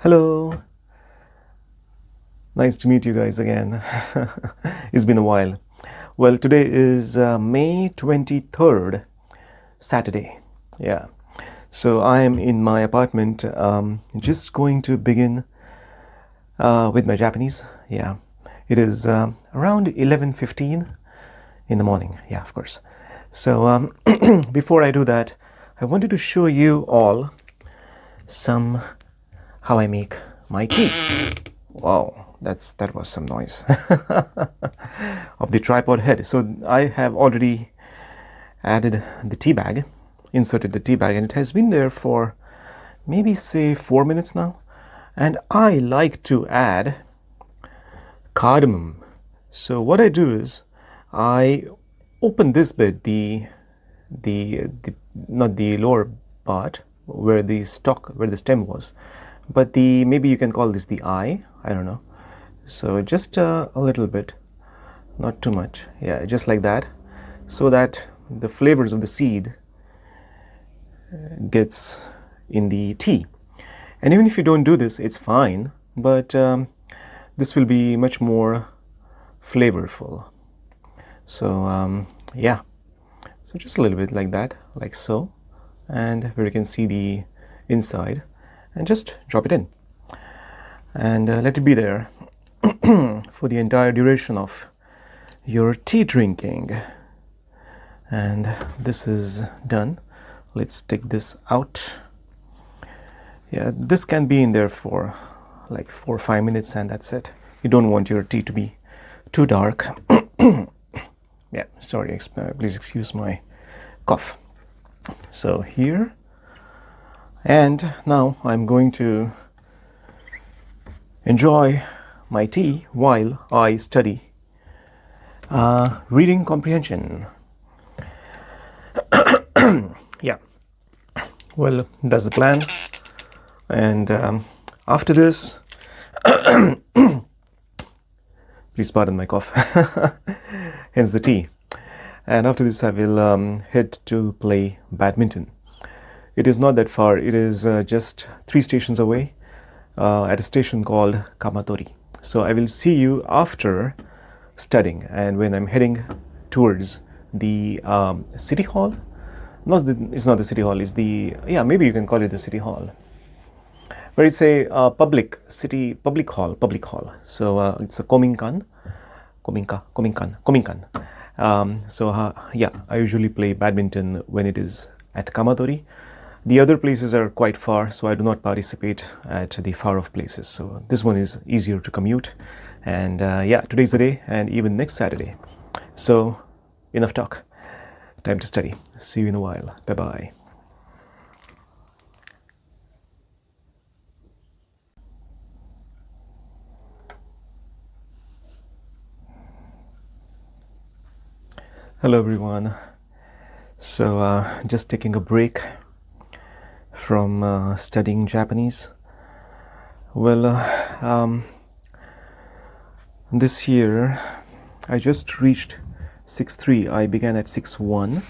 Hello, nice to meet you guys again. It's been a while. Well, today is May 23rd, Saturday. Yeah. So I am in my apartment, just going to begin with my Japanese. Yeah. It is around 11:15 in the morning. Yeah, of course. So before I do that, I wanted to show you all some how I make my tea. Wow, that was some noise of the tripod head. So I have already added the tea bag, inserted the tea bag, and it has been there for maybe say 4 minutes now. And I like to add cardamom. So what I do is I open this bit, the not the lower part where the stem was, but the maybe you can call this the eye. I don't know. So just a little bit, not too much. Yeah, just like that, so that the flavors of the seed gets in the tea. And even if you don't do this, it's fine, but this will be much more flavorful. So yeah, so just a little bit like that, like so, and where you can see the inside, and just drop it in and let it be there for the entire duration of your tea drinking. And this is done. Let's take this out. Yeah, this can be in there for like 4 or 5 minutes, and that's it. You don't want your tea to be too dark. Yeah, sorry, please excuse my cough. So here, and now I'm going to enjoy my tea while I study reading comprehension. Yeah, well, that's the plan. And after this, please pardon my cough, hence the tea. And after this, I will head to play badminton. It is not that far. It is just 3 stations away at a station called Kamatori. So I will see you after studying, and when I'm heading towards the city hall. It's not the city hall. It's the, yeah, maybe you can call it the city hall. But it's a public hall. So it's a kominkan. So yeah, I usually play badminton when it is at Kamatori. The other places are quite far, so I do not participate at the far off places. So this one is easier to commute. And yeah, today's the day, and even next Saturday. So enough talk. Time to study. See you in a while. Bye bye. Hello everyone. So just taking a break from studying Japanese. Well, this year I just reached 6.3. I began at 6.1,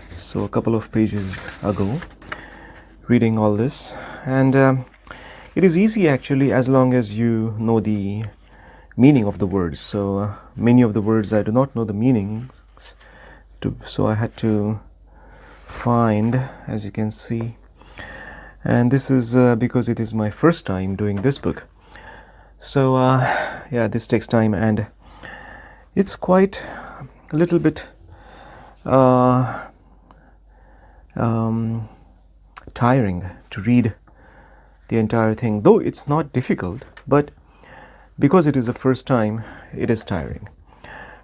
so a couple of pages ago, reading all this. And it is easy actually, as long as you know the meaning of the words. So many of the words I do not know the meanings, so I had to find, as you can see. And this is because it is my first time doing this book. So yeah, this takes time, and it's quite a little bit tiring to read the entire thing, though it's not difficult, but because it is the first time, it is tiring.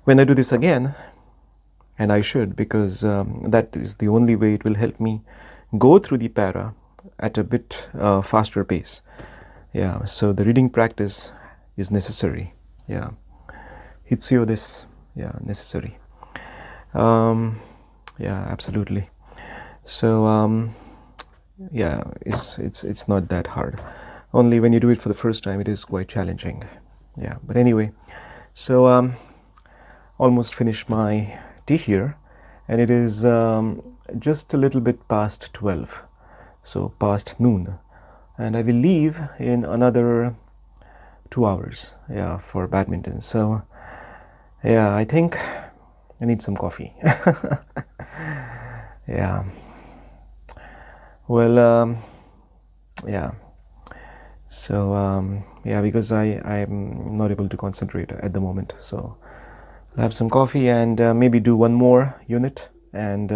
When I do this again, and I should, because that is the only way it will help me go through the para at a bit faster pace. Yeah, so the reading practice is necessary. Yeah, Hitsyo this. Yeah, necessary. Yeah, absolutely. So yeah, it's not that hard. Only when you do it for the first time, it is quite challenging. Yeah, but anyway, so almost finished my tea here, and it is just a little bit past 12, so past noon. and I will leave in another 2 hours, yeah, for badminton. So yeah, I think I need some coffee. Yeah, well, yeah, so yeah, because I'm not able to concentrate at the moment, so I'll have some coffee and maybe do one more unit and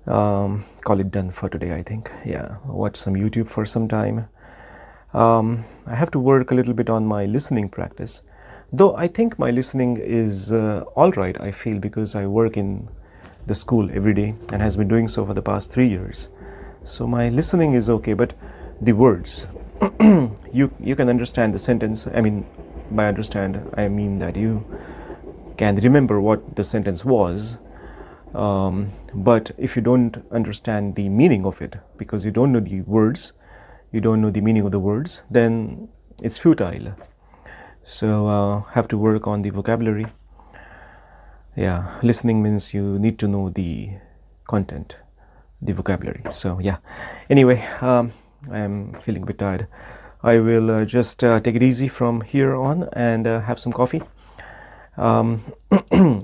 call it done for today, I think. Yeah, watch some YouTube for some time. I have to work a little bit on my listening practice, though I think my listening is all right, I feel, because I work in the school every day and has been doing so for the past 3 years. So my listening is okay, but the words, you can understand the sentence. I mean, by understand, I mean that you can remember what the sentence was, but if you don't understand the meaning of it, because you don't know the words, you don't know the meaning of the words, then it's futile. So have to work on the vocabulary. Yeah, listening means you need to know the content, the vocabulary. So yeah, anyway, I am feeling a bit tired. I will just take it easy from here on and have some coffee,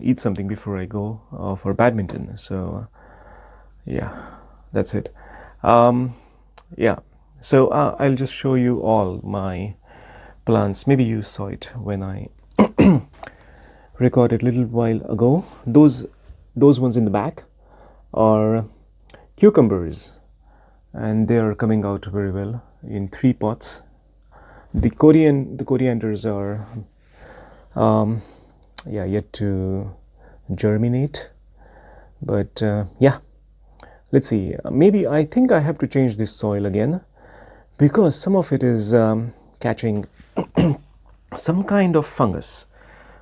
eat something before I go for badminton. So yeah, that's it. Yeah, so I'll just show you all my plants. Maybe you saw it when I recorded a little while ago. Those ones in the back are cucumbers, and they are coming out very well in 3 pots. The corianders are yeah, yet to germinate, but yeah, let's see. Maybe I think I have to change this soil again, because some of it is catching some kind of fungus,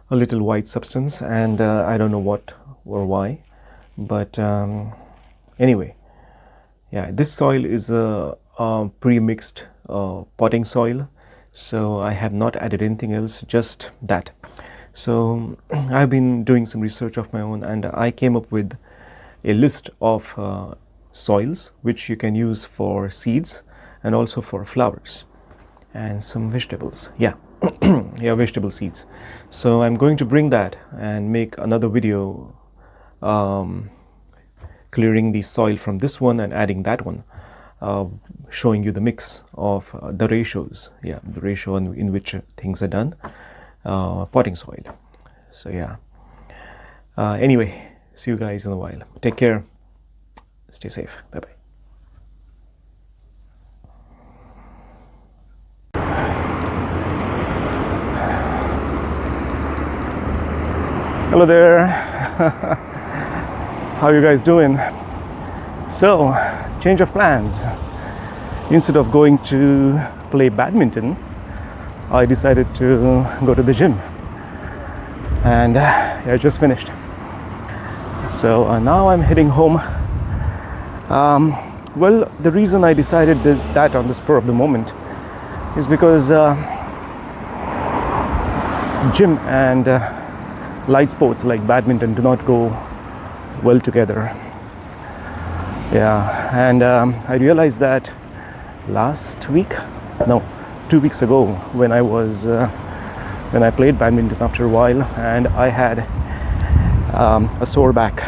a little white substance, and I don't know what or why, but anyway, yeah, this soil is a pre-mixed potting soil, so I have not added anything else, just that. So I've been doing some research of my own, and I came up with a list of soils which you can use for seeds and also for flowers and some vegetables. Yeah, yeah, vegetable seeds. So I'm going to bring that and make another video clearing the soil from this one and adding that one, showing you the mix of the ratios. Yeah, the ratio in which things are done, potting soil. So yeah, anyway, see you guys in a while. Take care, stay safe, bye bye. Hello there. How you guys doing? So, change of plans. Instead of going to play badminton, I decided to go to the gym, and I just finished. So now I'm heading home. Well, the reason I decided that on the spur of the moment is because gym and light sports like badminton do not go well together. Yeah, and I realized that last week, no, 2 weeks ago, when I played badminton after a while, and I had a sore back,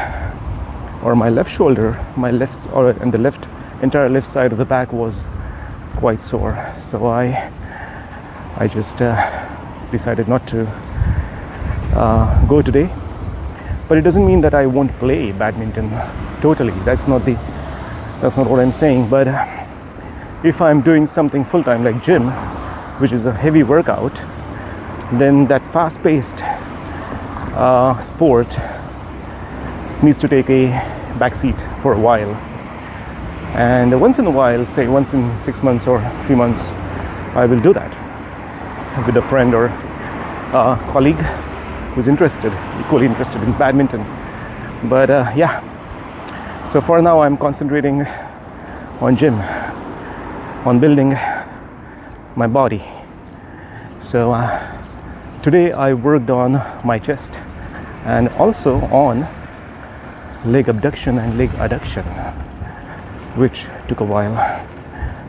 or my left shoulder, and the entire left side of the back was quite sore. So I just decided not to go today. But it doesn't mean that I won't play badminton totally. That's not what I'm saying. But if I'm doing something full-time like gym, which is a heavy workout, then that fast-paced sport needs to take a backseat for a while. And once in a while, say once in 6 months or 3 months, I will do that with a friend or a colleague who's equally interested in badminton. But yeah, so for now I'm concentrating on gym, on building my body. So today I worked on my chest and also on leg abduction and leg adduction, which took a while.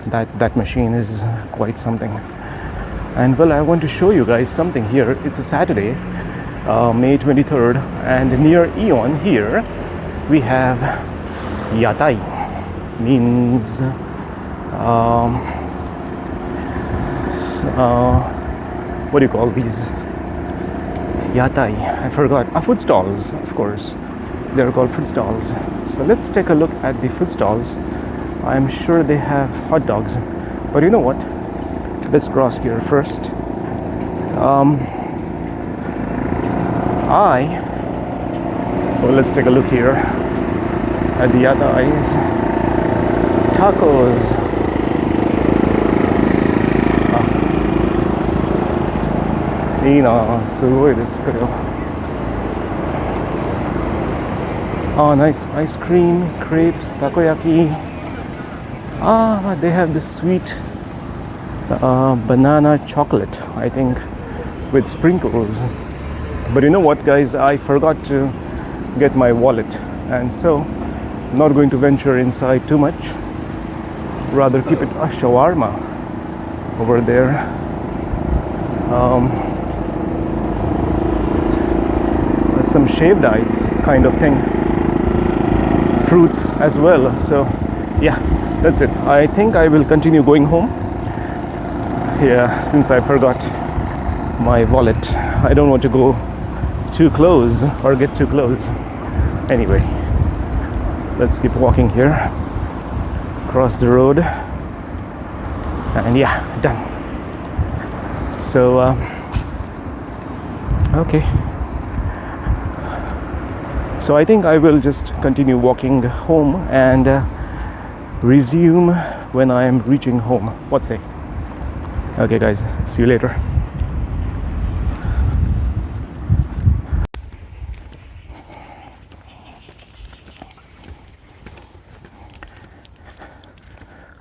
That machine is quite something. And well, I want to show you guys something here. It's a Saturday, May 23rd, and near Eon here we have Yatai, means what do you call these? Yatai, I forgot. Food stalls, of course. They're called food stalls. So let's take a look at the food stalls. I'm sure they have hot dogs, but you know what? Let's cross here first. Let's take a look here at the Yatai's tacos. Oh, nice ice cream, crepes, takoyaki. They have this sweet banana chocolate, I think, with sprinkles. But you know what, guys? I forgot to get my wallet, and so I'm not going to venture inside too much. Rather keep it a shawarma over there. Some shaved ice kind of thing, fruits as well. So yeah, that's it. I think I will continue going home. Yeah, since I forgot my wallet, I don't want to go too close or get too close. Anyway, let's keep walking here, cross the road, and yeah, done. So okay, so I think I will just continue walking home and resume when I am reaching home. What say? Okay guys, see you later.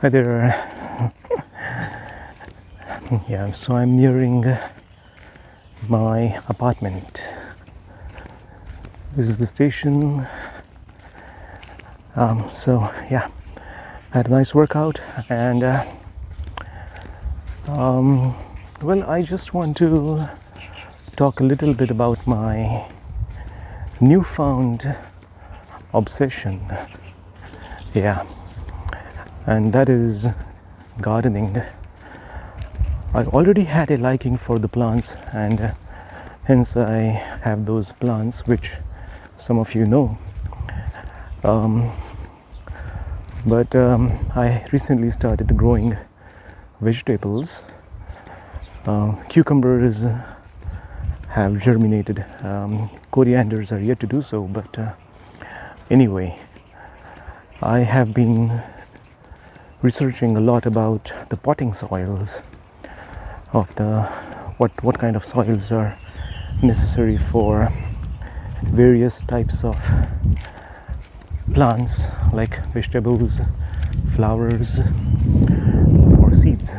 Hi there. Yeah, so I'm nearing my apartment. This is the station. So yeah, I had a nice workout, and well, I just want to talk a little bit about my newfound obsession. Yeah, and that is gardening. I already had a liking for the plants, and hence I have those plants, which some of you know. But I recently started growing vegetables. Cucumbers have germinated. Corianders are yet to do so, but anyway, I have been researching a lot about the potting soils of the what kind of soils are necessary for various types of plants, like vegetables, flowers, or seeds.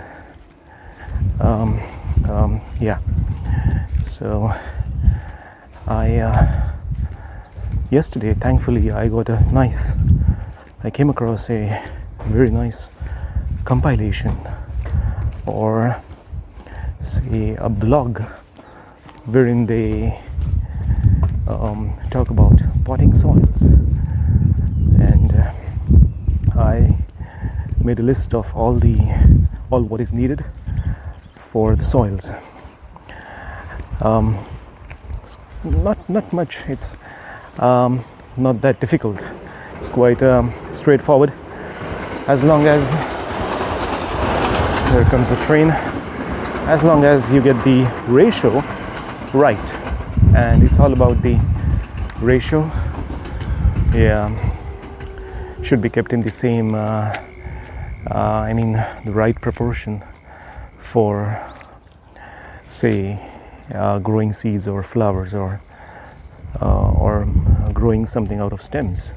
Yeah, so yesterday, thankfully, I came across a very nice compilation, or say a blog, wherein they talk about potting soils, and I made a list of all what is needed for the soils. It's not much. It's not that difficult. It's quite straightforward, as long as here comes the train. As long as you get the ratio right, and it's all about the ratio. Yeah, should be kept in the same the right proportion for, say, growing seeds or flowers, or growing something out of stems.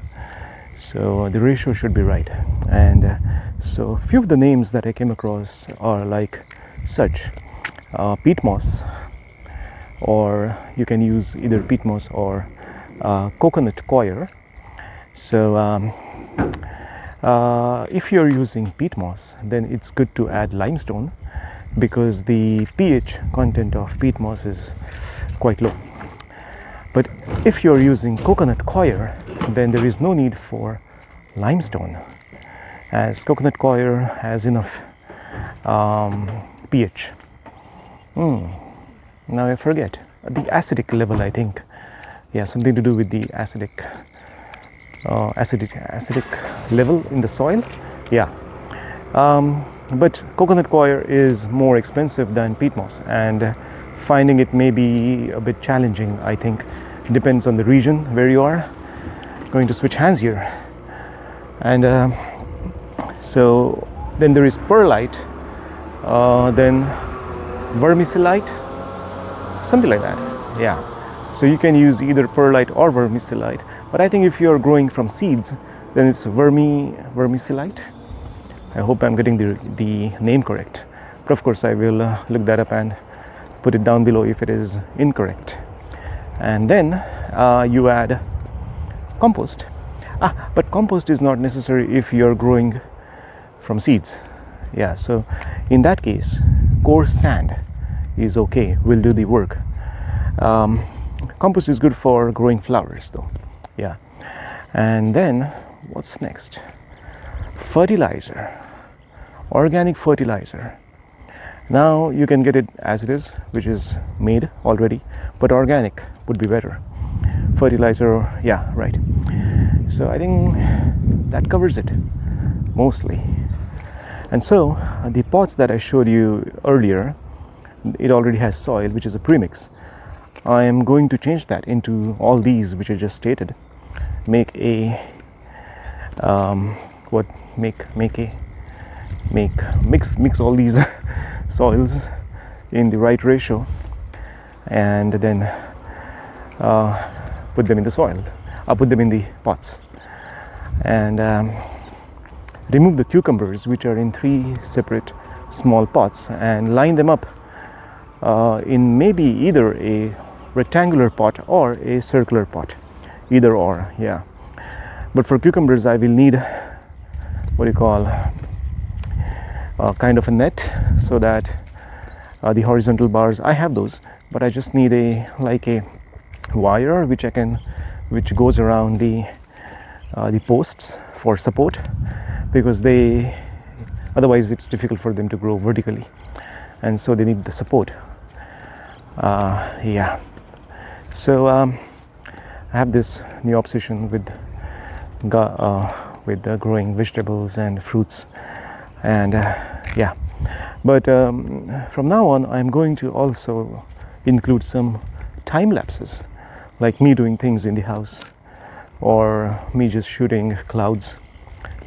So the ratio should be right. And so a few of the names that I came across are like such: peat moss, or you can use either peat moss or coconut coir. So If you're using peat moss, then it's good to add limestone, because the pH content of peat moss is quite low. But if you're using coconut coir, then there is no need for limestone, as coconut coir has enough pH. Now I forget the acidic level, I think. Yeah, something to do with the acidic level in the soil. Yeah. But coconut coir is more expensive than peat moss, and finding it may be a bit challenging, I think. It depends on the region where you are. Going to switch hands here. And so then there is perlite, then vermicelite, something like that. Yeah. So you can use either perlite or vermicelite, but I think if you're growing from seeds, then it's vermicelite. I hope I'm getting the name correct. But of course, I will look that up and put it down below if it is incorrect. And then you add compost. But compost is not necessary if you're growing from seeds. Yeah, so in that case, coarse sand is okay, will do the work. Compost is good for growing flowers though. Yeah. And then what's next? Fertilizer, organic fertilizer. Now you can get it as it is, which is made already, but organic would be better. Fertilizer, yeah, right. So I think that covers it mostly. And so the pots that I showed you earlier, it already has soil, which is a premix. I am going to change that into all these which I just stated. Make a mix all these soils in the right ratio, and then put them in the soil. I'll put them in the pots, and remove the cucumbers, which are in 3 separate small pots, and line them up in maybe either a rectangular pot or a circular pot, either or. Yeah, but for cucumbers I will need what you call kind of a net, so that the horizontal bars, I have those, but I just need a wire which goes around the posts for support, because otherwise it's difficult for them to grow vertically, and so they need the support. Yeah. So I have this new obsession with growing vegetables and fruits, and yeah. But from now on, I'm going to also include some time lapses, like me doing things in the house, or me just shooting clouds.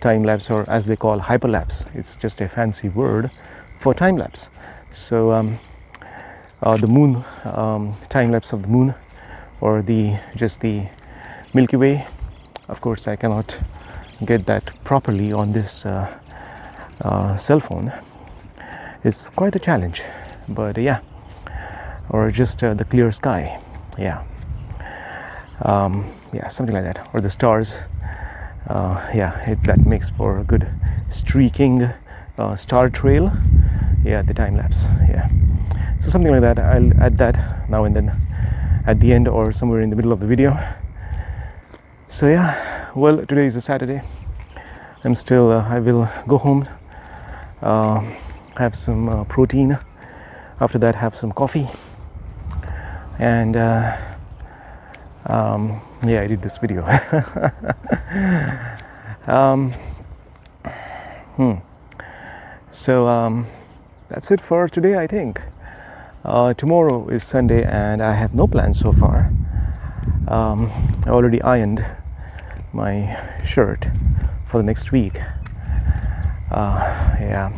Time lapse, or as they call hyperlapse. It's just a fancy word for time lapse. So the moon, time lapse of the moon, or just the Milky Way. Of course, I cannot get that properly on this cell phone. It's quite a challenge, but yeah. Or just the clear sky. Yeah. Yeah, something like that. Or the stars. Yeah, that makes for a good streaking star trail. Yeah, the time lapse. Yeah, so something like that. I'll add that now and then at the end or somewhere in the middle of the video. So yeah, well, today is a Saturday. I will go home, have some protein. After that, have some coffee, and yeah, I did this video. So that's it for today, I think. Tomorrow is Sunday, and I have no plans so far. I already ironed my shirt for the next week. Yeah.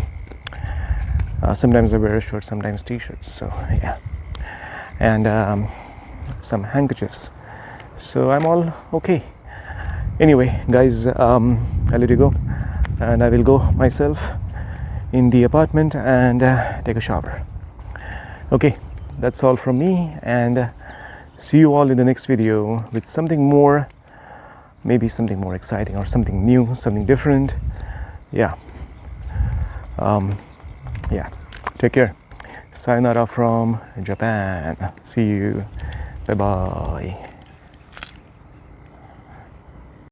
Sometimes I wear a shirt, sometimes t-shirts. So yeah, and some handkerchiefs. So I'm all okay. Anyway, guys, I'll let you go, and I will go myself in the apartment and take a shower. Okay, that's all from me, and see you all in the next video with something more, maybe something more exciting or something new, something different. yeah. Yeah. Take care. Sayonara from Japan. See you. Bye bye.